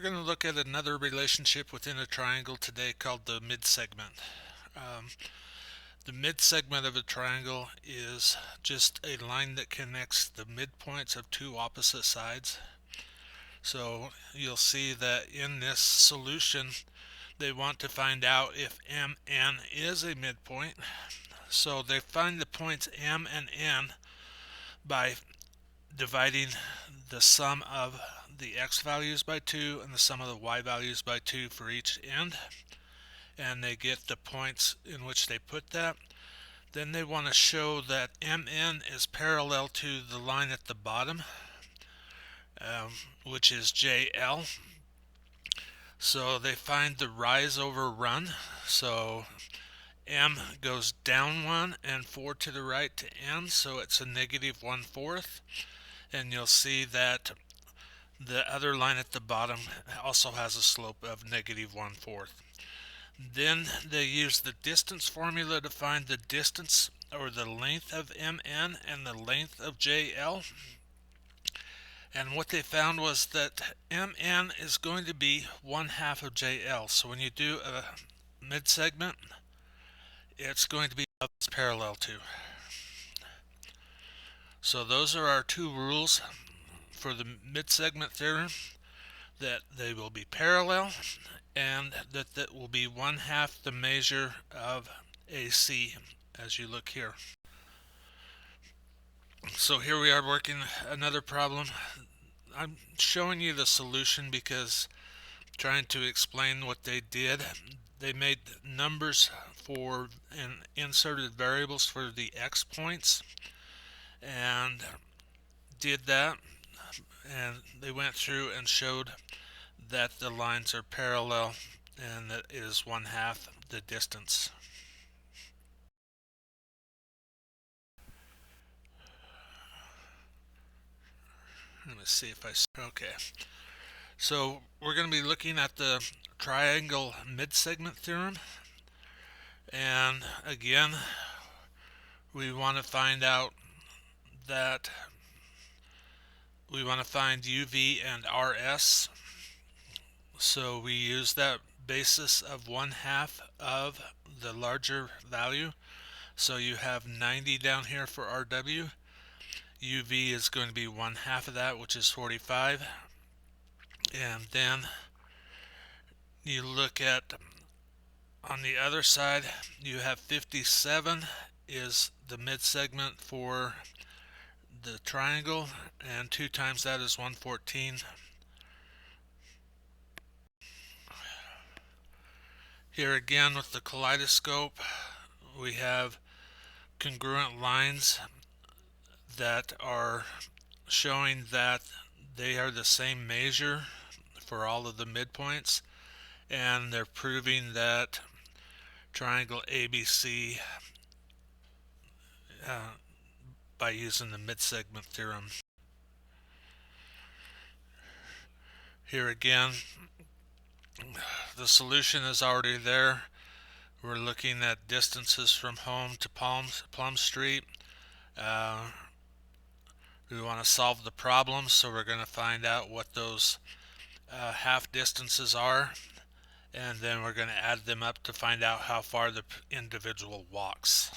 going to look at another relationship within a triangle today called the midsegment. Um, the midsegment of a triangle is just a line that connects the midpoints of two opposite sides. So you'll see that in this solution they want to find out if MN is a midpoint. So they find the points M and N by dividing the sum of the x values by 2 and the sum of the y values by 2 for each end, and they get the points in which they put that. Then they want to show that MN is parallel to the line at the bottom, which is JL. So they find the rise over run. So M goes down 1 and 4 to the right to N, so it's a negative 1/4. And you'll see that the other line at the bottom also has a slope of negative 1/4. Then they use the distance formula to find the distance or the length of MN and the length of JL. And what they found was that MN is going to be 1/2 of JL. So when you do a midsegment, it's going to be parallel to. So those are our two rules for the midsegment theorem, that they will be parallel and that will be 1/2 the measure of AC, as you look here. So here we are working another problem. I'm showing you the solution because I'm trying to explain what they did. They made numbers for and inserted variables for the x points and did that, and they went through and showed that the lines are parallel and that is 1/2 the distance. Let me see if okay. So we're going to be looking at the triangle midsegment theorem, and again we want to find out that we want to find UV and RS. So we use that basis of 1/2 of the larger value. So you have 90 down here for RW. UV is going to be 1/2 of that, which is 45. And then you look at on the other side, you have 57 is the midsegment for the triangle, and 2 times that is 114. Here again with the kaleidoscope, we have congruent lines that are showing that they are the same measure for all of the midpoints, and they're proving that triangle ABC by using the midsegment theorem. Here again, the solution is already there. We're looking at distances from home to Plum Street. We want to solve the problem, so we're going to find out what those half distances are, and then we're going to add them up to find out how far the individual walks.